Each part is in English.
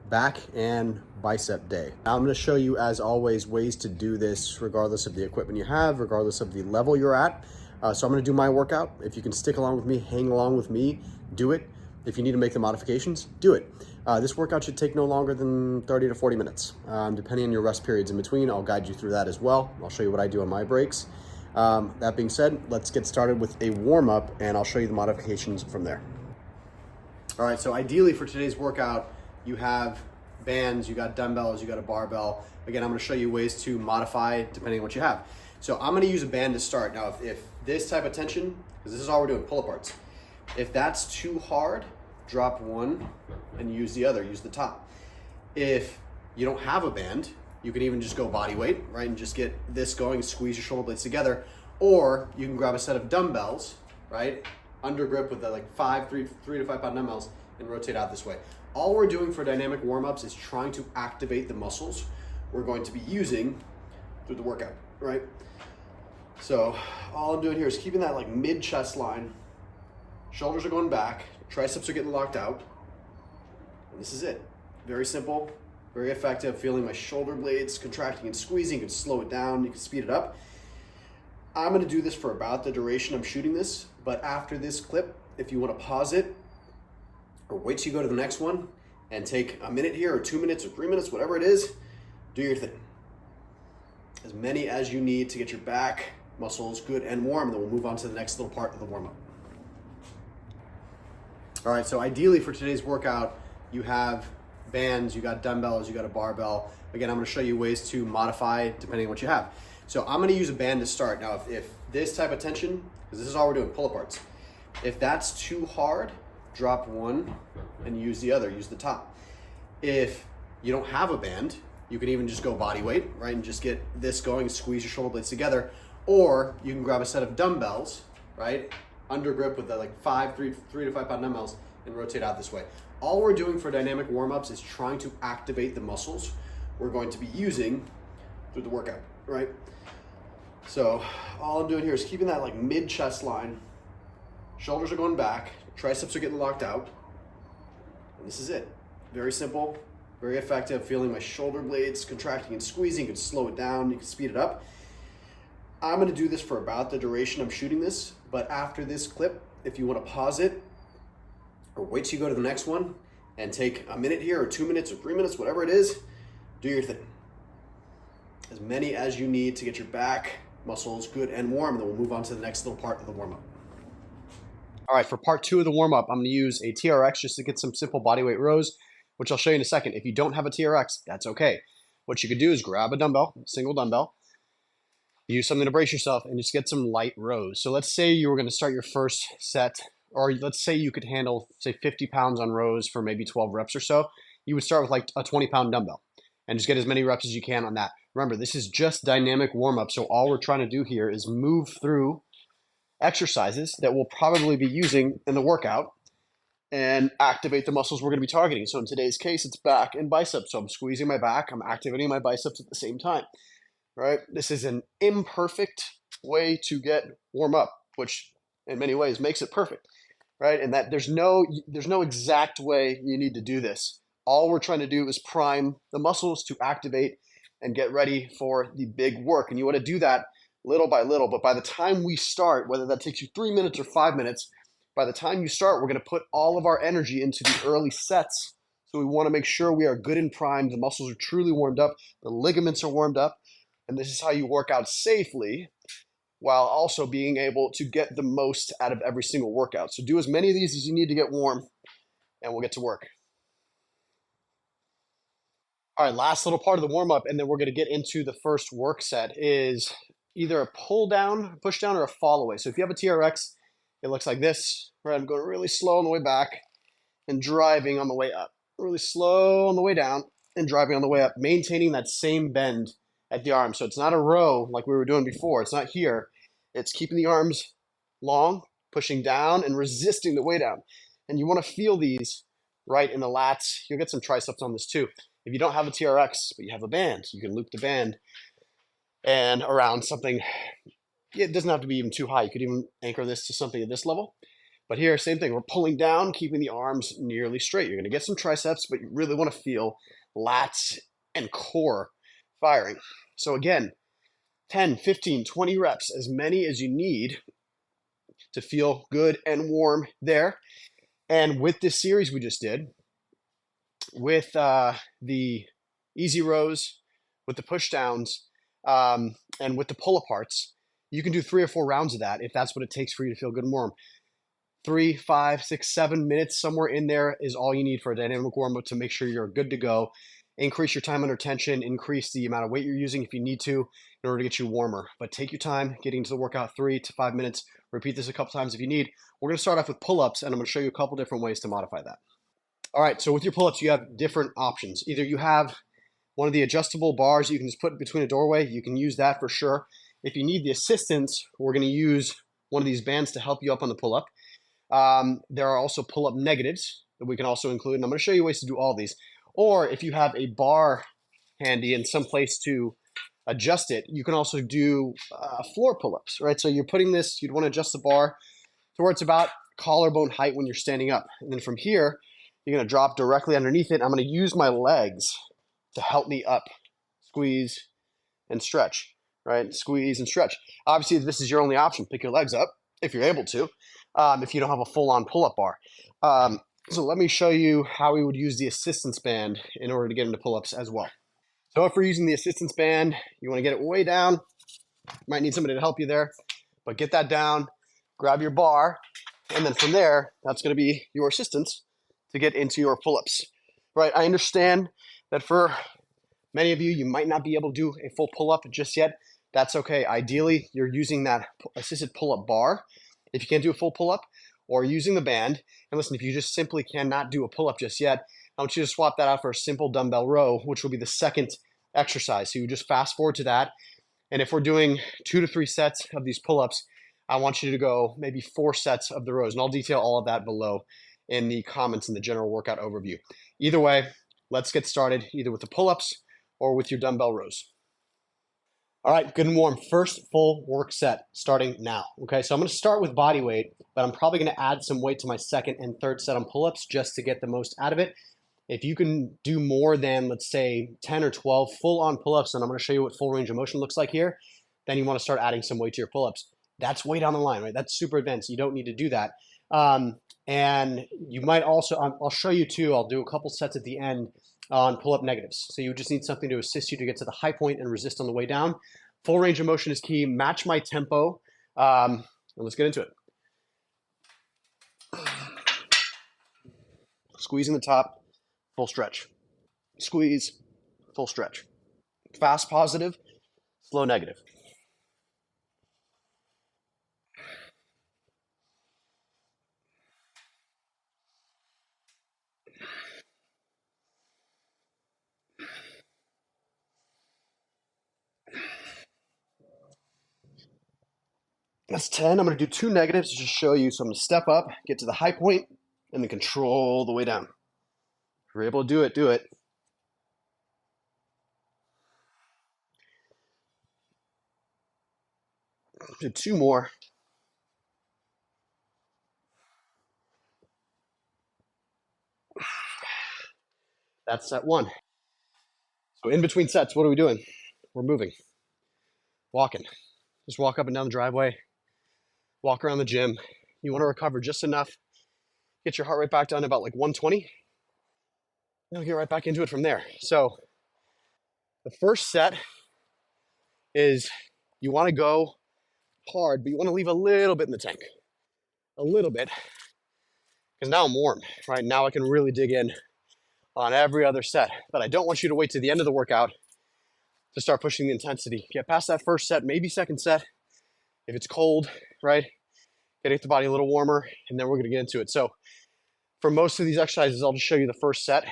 back and bicep day. I'm going to show you, as always, ways to do this regardless of the equipment you have, regardless of the level you're at. So I'm going to do my workout. If you can stick along with me, hang along with me, do it. If you need to make the modifications, do it. This workout should take no longer than 30 to 40 minutes, depending on your rest periods in between. I'll guide you through that as well. I'll show you what I do on my breaks. That being said, let's get started with a warm-up, and I'll show you the modifications from there. All right, so ideally for today's workout, you have bands, you got dumbbells, you got a barbell. Again, I'm gonna show you ways to modify depending on what you have. So I'm gonna use a band to start. Now, if this type of tension, because this is all we're doing, pull aparts. If that's too hard, drop one and use the other, use the top. If you don't have a band, you can even just go body weight, right? And just get this going, squeeze your shoulder blades together. Or you can grab a set of dumbbells, right? Under grip with the like 3 to 5 pound dumbbells and rotate out this way. All we're doing for dynamic warm-ups is trying to activate the muscles we're going to be using through the workout, right? So all I'm doing here is keeping that like mid chest line. Shoulders are going back, triceps are getting locked out. And this is it. Very simple, very effective. Feeling my shoulder blades contracting and squeezing. You can slow it down, you can speed it up. I'm gonna do this for about the duration I'm shooting this, but after this clip, if you wanna pause it, or wait till you go to the next one and take a minute here or 2 minutes or 3 minutes, whatever it is, do your thing. As many as you need to get your back muscles good and warm, then we'll move on to the next little part of the warm-up. All right, so ideally for today's workout, you have bands, you got dumbbells, you got a barbell. Again, I'm gonna show you ways to modify depending on what you have. So I'm gonna use a band to start. Now, if this type of tension, because this is all we're doing, pull aparts. If that's too hard, drop one and use the other, use the top. If you don't have a band, you can even just go body weight, right? And just get this going, squeeze your shoulder blades together. Or you can grab a set of dumbbells, right? Under grip with the like 3 to 5 pound dumbbells and rotate out this way. All we're doing for dynamic warm-ups is trying to activate the muscles we're going to be using through the workout, right? So all I'm doing here is keeping that like mid chest line. Shoulders are going back, triceps are getting locked out. And this is it. Very simple, very effective. Feeling my shoulder blades contracting and squeezing. You can slow it down, you can speed it up. I'm gonna do this for about the duration I'm shooting this, but after this clip, if you wanna pause it, or wait till you go to the next one and take a minute here or 2 minutes or 3 minutes, whatever it is, do your thing. As many as you need to get your back muscles good and warm, and then we'll move on to the next little part of the warm-up. All right, for part two of the warm-up, I'm gonna use a TRX just to get some simple bodyweight rows, which I'll show you in a second. If you don't have a TRX, that's okay. What you could do is grab a dumbbell, single dumbbell, use something to brace yourself, and just get some light rows. So let's say you were gonna start your first set, or let's say you could handle, say 50 pounds on rows for maybe 12 reps or so. You would start with like a 20-pound dumbbell and just get as many reps as you can on that. Remember, this is just dynamic warm-up, so all we're trying to do here is move through exercises that we'll probably be using in the workout and activate the muscles we're gonna be targeting. So in today's case, it's back and biceps. So I'm squeezing my back, I'm activating my biceps at the same time, right? This is an imperfect way to get warm up, which in many ways makes it perfect, right? And that there's no exact way you need to do this. All we're trying to do is prime the muscles to activate and get ready for the big work. And you wanna do that little by little, but by the time we start, whether that takes you 3 minutes or 5 minutes, by the time you start, we're gonna put all of our energy into the early sets. So we wanna make sure we are good and primed, the muscles are truly warmed up, the ligaments are warmed up, and this is how you work out safely while also being able to get the most out of every single workout. So do as many of these as you need to get warm, and we'll get to work. All right, last little part of the warm-up, and then we're gonna get into the first work set, is either a pull down, push down, or a fall away. So if you have a TRX, it looks like this, right? I'm going really slow on the way back and driving on the way up. Really slow on the way down and driving on the way up, maintaining that same bend at the arm. So it's not a row like we were doing before. It's not here. It's keeping the arms long, pushing down and resisting the way down. And you want to feel these right in the lats. You'll get some triceps on this too. If you don't have a TRX, but you have a band, you can loop the band and around something. It doesn't have to be even too high. You could even anchor this to something at this level. But here, same thing. We're pulling down, keeping the arms nearly straight. You're going to get some triceps, but you really want to feel lats and core firing. So again, 10, 15, 20 reps, as many as you need to feel good and warm there. And with this series we just did, with the easy rows, with the push downs, and with the pull aparts, you can do 3 or 4 rounds of that if that's what it takes for you to feel good and warm. 3, 5, 6, 7 minutes, somewhere in there is all you need for a dynamic warm-up to make sure you're good to go. Increase your time under tension, increase the amount of weight you're using if you need to in order to get you warmer. But take your time getting into the workout, 3 to 5 minutes. Repeat this a couple times if you need. We're going to start off with pull-ups, and I'm going to show you a couple different ways to modify that. All right, so with your pull-ups, you have different options. Either you have one of the adjustable bars you can just put between a doorway. You can use that for sure. If you need the assistance, we're going to use one of these bands to help you up on the pull-up. There are also pull-up negatives that we can also include, and I'm going to show you ways to do all these. Or if you have a bar handy and some place to adjust it, you can also do floor pull-ups, right? So you're putting this, you'd want to adjust the bar to where it's about collarbone height when you're standing up. And then from here, you're going to drop directly underneath it. I'm going to use my legs to help me up. Squeeze and stretch, right? Squeeze and stretch. Obviously, this is your only option. Pick your legs up if you're able to, if you don't have a full-on pull-up bar. So let me show you how we would use the assistance band in order to get into pull-ups as well. So if we're using the assistance band, you want to get it way down. You might need somebody to help you there, but get that down, grab your bar, and then from there, that's going to be your assistance to get into your pull-ups, right? I understand that for many of you, you might not be able to do a full pull-up just yet. That's okay. Ideally, you're using that assisted pull-up bar if you can't do a full pull-up, or using the band. And listen, if you just simply cannot do a pull-up just yet, I want you to swap that out for a simple dumbbell row, which will be the second exercise. So you just fast forward to that. And if we're doing 2 to 3 sets of these pull-ups, I want you to go maybe 4 sets of the rows. And I'll detail all of that below in the comments in the general workout overview. Either way, let's get started either with the pull-ups or with your dumbbell rows. All right, good and warm. First full work set starting now. Okay, so I'm going to start with body weight, but I'm probably going to add some weight to my second and third set on pull-ups just to get the most out of it. If you can do more than, let's say, 10 or 12 full-on pull-ups, and I'm going to show you what full range of motion looks like here, then you want to start adding some weight to your pull-ups. That's way down the line, right? That's super advanced. You don't need to do that. And you might also, I'll show you too, I'll do a couple sets at the end on pull-up negatives. So you just need something to assist you to get to the high point and resist on the way down. Full range of motion is key. Match my tempo. And let's get into it. Squeezing the top, full stretch. Squeeze, full stretch. Fast positive, slow negative. That's 10. I'm going to do 2 negatives to just show you. So I'm going to step up, get to the high point, and then control the way down. If you're able to do it, do it. Do 2 more. That's set 1. So in between sets, what are we doing? We're moving, walking. Just walk up and down the driveway, walk around the gym. You want to recover just enough, get your heart rate back down to about like 120. You'll get right back into it from there. So the first set is you want to go hard, but you want to leave a little bit in the tank. A little bit. Because now I'm warm, right? Now I can really dig in on every other set. But I don't want you to wait to the end of the workout to start pushing the intensity. Get past that first set, maybe second set. If it's cold, right? Get the body a little warmer, and then we're going to get into it. So for most of these exercises, I'll just show you the first set.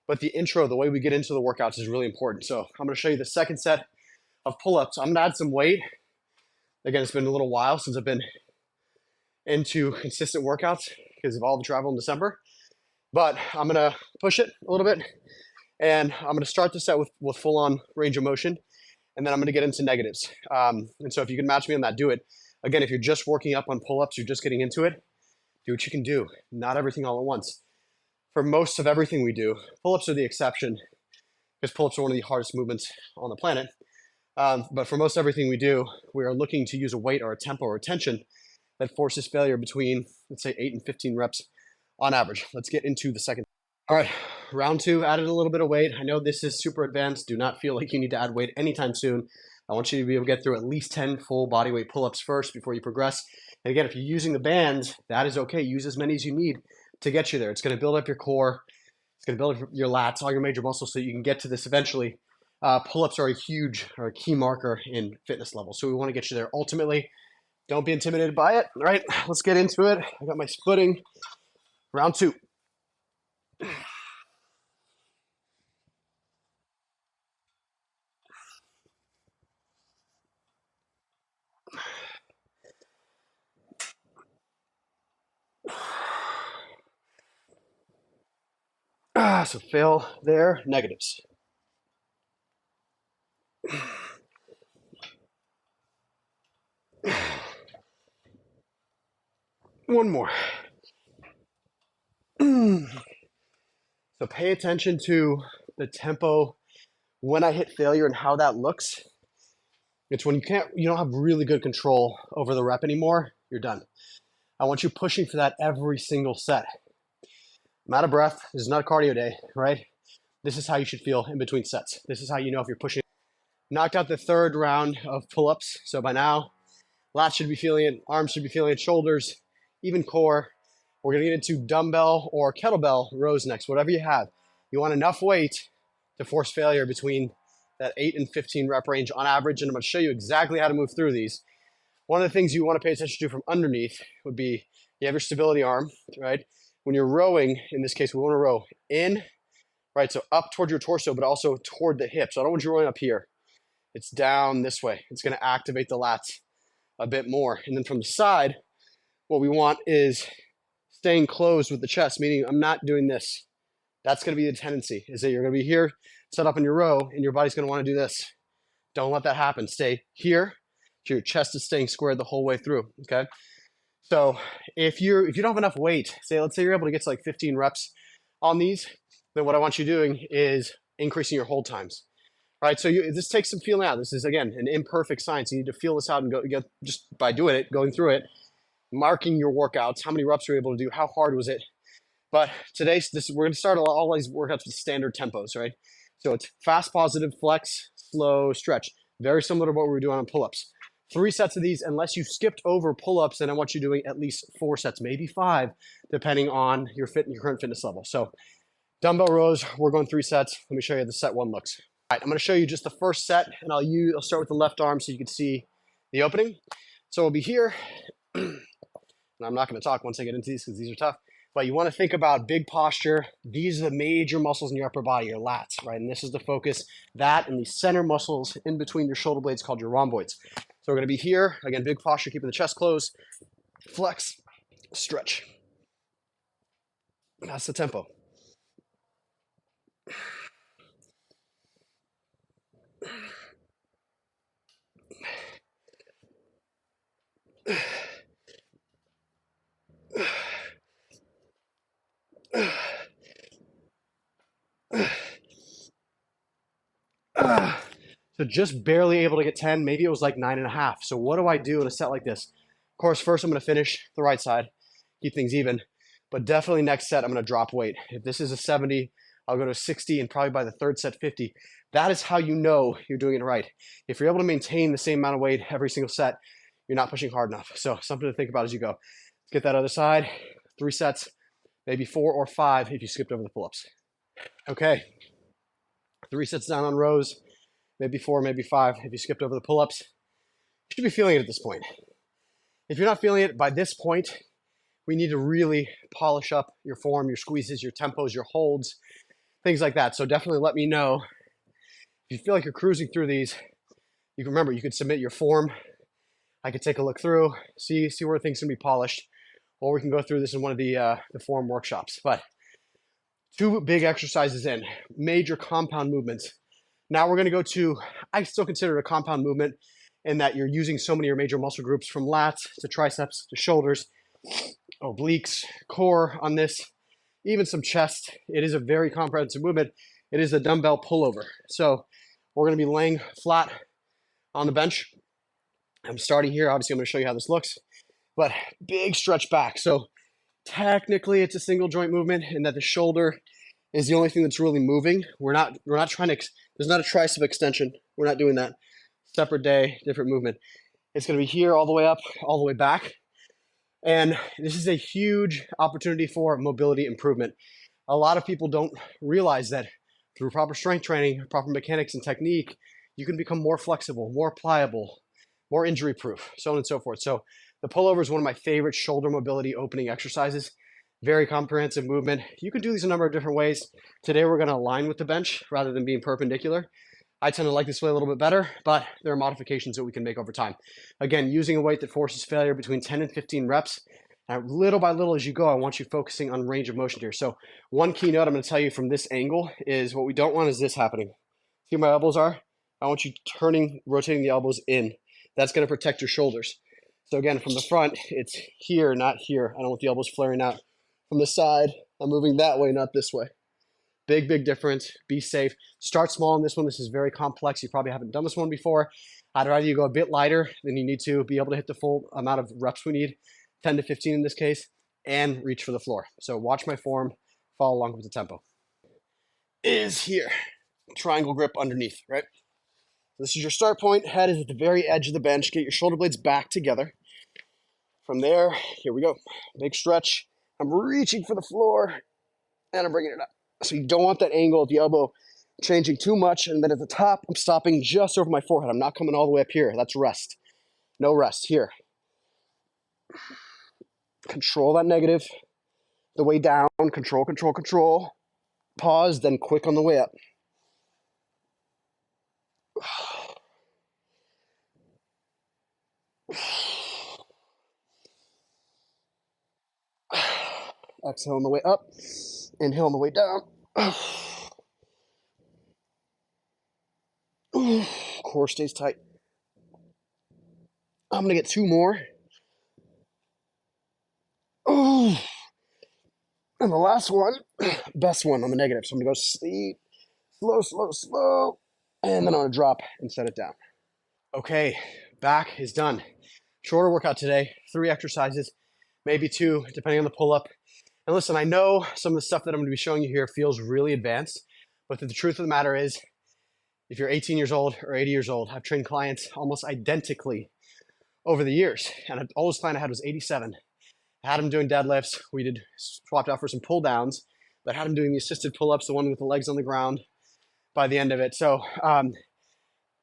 But the intro, the way we get into the workouts is really important. So I'm going to show you the second set of pull-ups. I'm going to add some weight. Again, it's been a little while since I've been into consistent workouts because of all the travel in December. But I'm going to push it a little bit. And I'm going to start the set with full-on range of motion. And then I'm going to get into negatives. And so if you can match me on that, do it. Again, if you're just working up on pull-ups, you're just getting into it, Do what you can do, not everything all at once. For most of everything we do, pull-ups are the exception, because pull-ups are one of the hardest movements on the planet. But for most everything we do, we are looking to use a weight or a tempo or a tension that forces failure between, let's say, 8 and 15 reps on average. Let's get into the second. All right, round 2, added a little bit of weight. I know this is super advanced. Do not feel like you need to add weight anytime soon. I want you to be able to get through at least 10 full body weight pull-ups first before you progress. And again, if you're using the bands, that is okay. Use as many as you need to get you there. It's going to build up your core. It's going to build up your lats, all your major muscles, so you can get to this eventually. Pull-ups are a key marker in fitness level. So we want to get you there ultimately. Don't be intimidated by it. All right, let's get into it. I got my footing. Round 2. So fail there, negatives. One more. So pay attention to the tempo when I hit failure and how that looks. It's when you don't have really good control over the rep anymore, you're done. I want you pushing for that every single set. I'm out of breath. This is not a cardio day, right? This is how you should feel in between sets. This is how you know if you're pushing. Knocked out the 3rd round of pull-ups. So by now, lats should be feeling it, arms should be feeling it, shoulders, even core. We're gonna get into dumbbell or kettlebell rows next, whatever you have. You want enough weight to force failure between that 8 and 15 rep range on average, and I'm gonna show you exactly how to move through these. One of the things you wanna pay attention to from underneath would be, you have your stability arm, right? When you're rowing, in this case, we wanna row in, right? So up toward your torso, but also toward the hips. So I don't want you rowing up here. It's down this way. It's gonna activate the lats a bit more. And then from the side, what we want is staying closed with the chest, meaning I'm not doing this. That's gonna be the tendency, is that you're gonna be here, set up in your row, and your body's gonna wanna do this. Don't let that happen. Stay here, so your chest is staying squared the whole way through, okay? So if you don't have enough weight, let's say you're able to get to like 15 reps on these, then what I want you doing is increasing your hold times. All right, so this takes some feeling out. This is, again, an imperfect science. You need to feel this out and go just by doing it, going through it, marking your workouts, how many reps you're able to do, how hard was it. But today, we're going to start all these workouts with standard tempos, right? So it's fast, positive, flex, slow, stretch. Very similar to what we were doing on pull-ups. 3 sets of these, unless you skipped over pull-ups, then I want you doing at least 4 sets, maybe 5, depending on your current fitness level. So dumbbell rows, we're going 3 sets. Let me show you how the set 1 looks. All right, I'm going to show you just the first set, and I'll start with the left arm so you can see the opening. So we'll be here, and I'm not going to talk once I get into these because these are tough, but you want to think about big posture. These are the major muscles in your upper body, your lats, right? And this is the focus, that and the center muscles in between your shoulder blades called your rhomboids. So we're going to be here, again, big posture, keeping the chest closed, flex, stretch. That's the tempo. So just barely able to get 10. Maybe it was like 9.5. So what do I do in a set like this? Of course, first I'm going to finish the right side, keep things even. But definitely next set, I'm going to drop weight. If this is a 70, I'll go to 60, and probably by the 3rd set, 50. That is how you know you're doing it right. If you're able to maintain the same amount of weight every single set, you're not pushing hard enough. So something to think about as you go. Let's get that other side. 3 sets, maybe 4 or 5 if you skipped over the pull-ups. Okay. 3 sets down on rows, maybe 4, maybe 5 if you skipped over the pull-ups. You should be feeling it at this point. If you're not feeling it by this point, we need to really polish up your form, your squeezes, your tempos, your holds, things like that. So definitely let me know. If you feel like you're cruising through these, you can remember, you could submit your form. I could take a look through, see where things can be polished, or we can go through this in one of the form workshops. But 2 big exercises in, major compound movements. Now we're going to go to, I still consider it a compound movement in that you're using so many of your major muscle groups, from lats to triceps to shoulders. obliques, core on this, even some chest. It is a very comprehensive movement. It is a dumbbell pullover. So we're going to be laying flat on the bench. I'm starting here. Obviously, I'm going to show you how this looks, but big stretch back. So technically, it's a single joint movement in that the shoulder is the only thing that's really moving. We're not trying to, there's not a tricep extension. We're not doing that. Separate day, different movement. It's going to be here all the way up, all the way back. And this is a huge opportunity for mobility improvement. A lot of people don't realize that through proper strength training, proper mechanics and technique, you can become more flexible, more pliable, more injury proof, so on and so forth. So the pullover is one of my favorite shoulder mobility opening exercises. Very comprehensive movement. You can do these a number of different ways. Today we're going to align with the bench rather than being perpendicular. I tend to like this way a little bit better, but there are modifications that we can make over time. Again, using a weight that forces failure between 10 and 15 reps. And little by little as you go, I want you focusing on range of motion here. So one key note I'm going to tell you from this angle is what we don't want is this happening. See where my elbows are? I want you turning, rotating the elbows in. That's going to protect your shoulders. So again, from the front, it's here, not here. I don't want the elbows flaring out. From the side, I'm moving that way, not this way. Big, big difference. Be safe. Start small on this one. This is very complex. You probably haven't done this one before. I'd rather you go a bit lighter than you need to be able to hit the full amount of reps we need, 10 to 15 in this case, and reach for the floor. So watch my form, follow along with the tempo. Is here. Triangle grip underneath, right? This is your start point. Head is at the very edge of the bench. Get your shoulder blades back together. From there, here we go. Big stretch. I'm reaching for the floor, and I'm bringing it up. So you don't want that angle of the elbow changing too much. And then at the top, I'm stopping just over my forehead. I'm not coming all the way up here. That's rest. No rest here. Control that negative. The way down. Control, control, control. Pause, then quick on the way up. Exhale on the way up. Inhale on the way down. Core stays tight. I'm going to get two more. And the last one, best one on the negative. So I'm going to go sleep, slow, slow, slow. And then I'm going to drop and set it down. Okay, back is done. Shorter workout today. 3 exercises, maybe 2, depending on the pull-up. And listen, I know some of the stuff that I'm going to be showing you here feels really advanced, but the truth of the matter is, if you're 18 years old or 80 years old, I've trained clients almost identically over the years. And the oldest client I had was 87. I had him doing deadlifts. We did swapped out for some pull downs, but had him doing the assisted pull-ups, the one with the legs on the ground by the end of it. So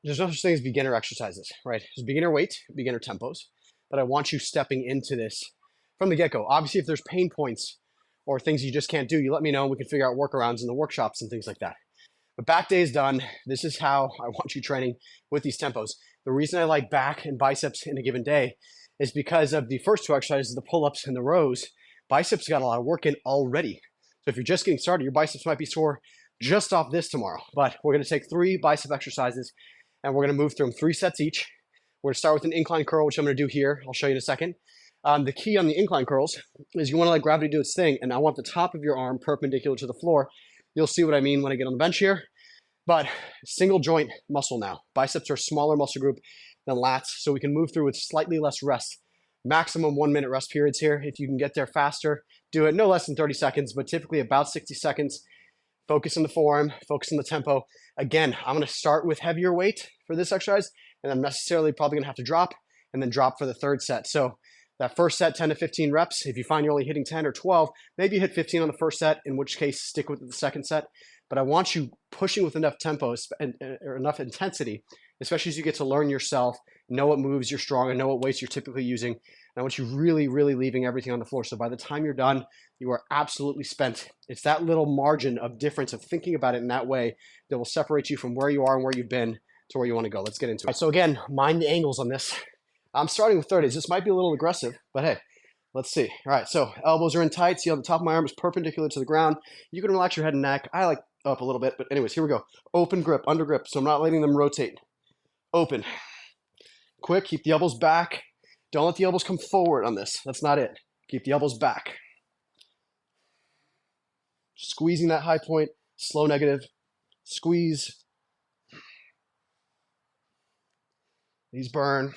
there's no such thing as beginner exercises, right? There's beginner weight, beginner tempos, but I want you stepping into this from the get-go. Obviously, if there's pain points or things you just can't do, you let me know and we can figure out workarounds in the workshops and things like that. But back day is done. This is how I want you training with these tempos. The reason I like back and biceps in a given day is because of the first 2 exercises, the pull-ups and the rows. Biceps got a lot of work in already. So if you're just getting started, your biceps might be sore just off this tomorrow. But we're going to take 3 bicep exercises and we're going to move through them 3 sets each. We're going to start with an incline curl, which I'm going to do here. I'll show you in a second. The key on the incline curls is you want to let gravity do its thing, and I want the top of your arm perpendicular to the floor. You'll see what I mean when I get on the bench here. But single joint muscle now. Biceps are a smaller muscle group than lats, so we can move through with slightly less rest. Maximum 1-minute rest periods here. If you can get there faster, do it no less than 30 seconds, but typically about 60 seconds. Focus on the form, focus on the tempo. Again, I'm going to start with heavier weight for this exercise, and I'm necessarily probably going to have to drop and then drop for the 3rd set. So that first set, 10 to 15 reps. If you find you're only hitting 10 or 12, maybe you hit 15 on the first set, in which case stick with the 2nd set. But I want you pushing with enough tempo or enough intensity, especially as you get to learn yourself, know what moves you're strong and know what weights you're typically using. And I want you really, really leaving everything on the floor. So by the time you're done, you are absolutely spent. It's that little margin of difference of thinking about it in that way that will separate you from where you are and where you've been to where you want to go. Let's get into it. So again, mind the angles on this. I'm starting with 30s. This might be a little aggressive, but hey, let's see. All right, so elbows are in tight. See how the top of my arm is perpendicular to the ground. You can relax your head and neck. I like up a little bit, but anyways, here we go. Open grip, under grip, so I'm not letting them rotate. Open. Quick, keep the elbows back. Don't let the elbows come forward on this. That's not it. Keep the elbows back. Squeezing that high point, slow negative. Squeeze. These burn.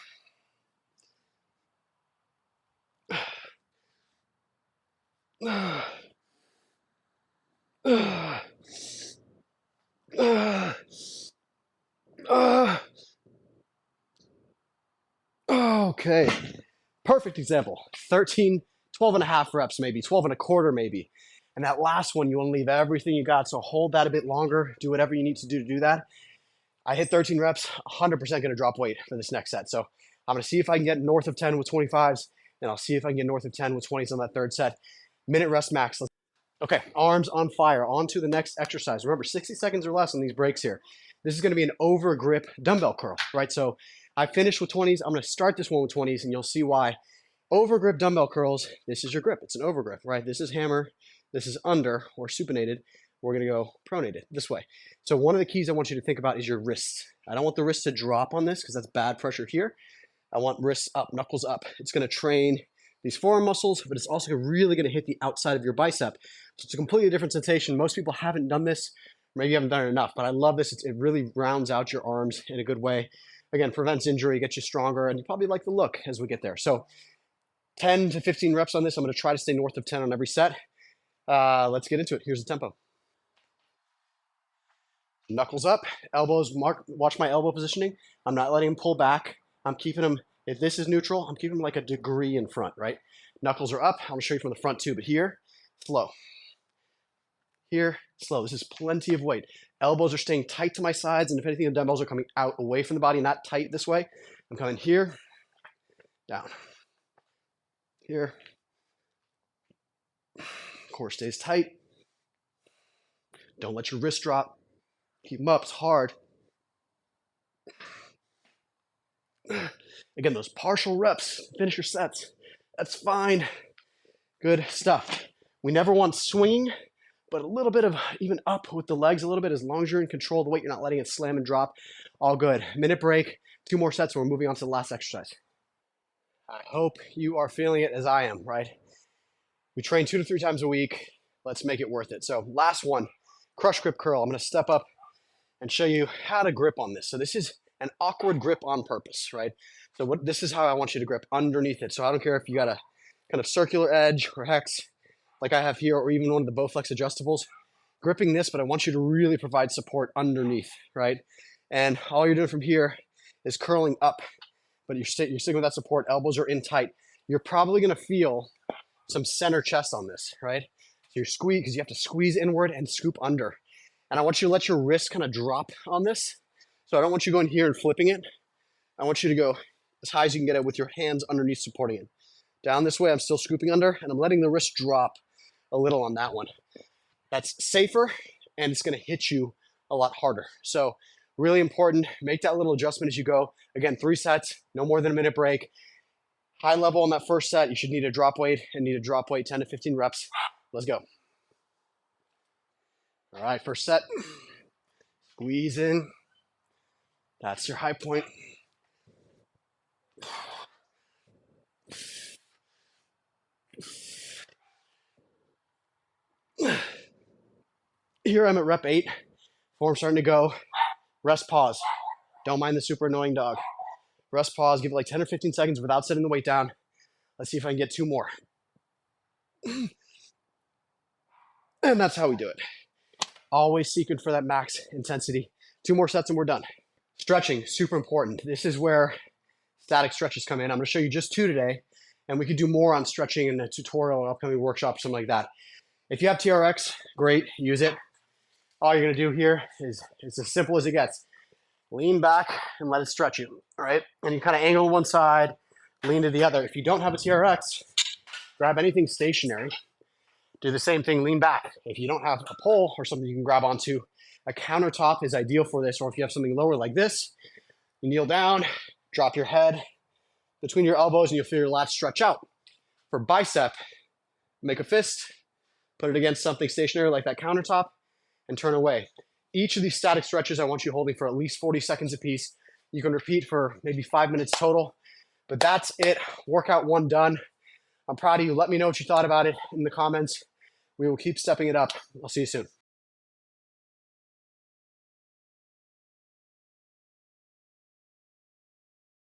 Okay, perfect example. 13, 12 and a half reps maybe, 12 and a quarter maybe. And that last one, you want to leave everything you got. So hold that a bit longer. Do whatever you need to do that. I hit 13 reps, 100% going to drop weight for this next set. So I'm going to see if I can get north of 10 with 25s, and I'll see if I can get north of 10 with 20s on that third set. Minute rest max. Okay, arms on fire. On to the next exercise. Remember, 60 seconds or less on these breaks here. This is going to be an overgrip dumbbell curl, right? So I finished with 20s. I'm going to start this one with 20s, and you'll see why. Overgrip dumbbell curls, this is your grip. It's an overgrip, right? This is hammer. This is under or supinated. We're going to go pronated this way. So one of the keys I want you to think about is your wrists. I don't want the wrists to drop on this because that's bad pressure here. I want wrists up, knuckles up. It's going to train these forearm muscles, but it's also really going to hit the outside of your bicep. So it's a completely different sensation. Most people haven't done this. Maybe you haven't done it enough, but I love this. It really rounds out your arms in a good way. Again, prevents injury, gets you stronger, and you probably like the look as we get there. So 10 to 15 reps on this. I'm going to try to stay north of 10 on every set. Let's get into it. Here's the tempo. Knuckles up, elbows, watch my elbow positioning. I'm not letting them pull back. I'm keeping them, if this is neutral, I'm keeping them like a degree in front, right? Knuckles are up. I'm going to show you from the front too, but here, slow. Here, slow. This is plenty of weight. Elbows are staying tight to my sides, and if anything, the dumbbells are coming out away from the body, not tight this way. I'm coming here, down. Here. Core stays tight. Don't let your wrist drop. Keep them up. It's hard. Again, those partial reps. Finish your sets. That's fine. Good stuff. We never want swinging, but a little bit of even up with the legs a little bit, as long as you're in control of the weight, you're not letting it slam and drop. All good. Minute break. 2 more sets, and we're moving on to the last exercise. I hope you are feeling it as I am, right? We train 2 to 3 times a week. Let's make it worth it. So last one, crush grip curl. I'm going to step up and show you how to grip on this. So this is an awkward grip on purpose, right? So this is how I want you to grip underneath it. So I don't care if you got a kind of circular edge or hex like I have here, or even one of the Bowflex adjustables. Gripping this, but I want you to really provide support underneath, right? And all you're doing from here is curling up, but you're sticking with that support. Elbows are in tight. You're probably going to feel some center chest on this, right? So you're squeeze, because you have to squeeze inward and scoop under. And I want you to let your wrist kind of drop on this. So I don't want you going here and flipping it. I want you to go as high as you can get it with your hands underneath supporting it. Down this way, I'm still scooping under, and I'm letting the wrist drop a little on that one. That's safer, and it's going to hit you a lot harder. So really important, make that little adjustment as you go. Again, 3 sets, no more than a minute break. High level on that first set, you should need a drop weight, 10 to 15 reps. Let's go. All right, first set. Squeeze in. That's your high point. Here I'm at rep 8. Form's starting to go. Rest, pause. Don't mind the super annoying dog. Rest, pause. Give it like 10 or 15 seconds without setting the weight down. Let's see if I can get 2 more. And that's how we do it. Always seeking for that max intensity. 2 more sets and we're done. Stretching, super important. This is where static stretches come in. I'm going to show you just 2 today, and we could do more on stretching in a tutorial or upcoming workshop, something like that. If you have TRX, great, use it. All you're going to do here is it's as simple as it gets. Lean back and let it stretch you, right? And you kind of angle one side, lean to the other. If you don't have a TRX, grab anything stationary. Do the same thing, lean back. If you don't have a pole or something you can grab onto, a countertop is ideal for this, or if you have something lower like this, you kneel down, drop your head between your elbows, and you'll feel your lats stretch out. For bicep, make a fist, put it against something stationary like that countertop, and turn away. Each of these static stretches I want you holding for at least 40 seconds a piece. You can repeat for maybe 5 minutes total, but that's it. Workout 1 done. I'm proud of you. Let me know what you thought about it in the comments. We will keep stepping it up. I'll see you soon.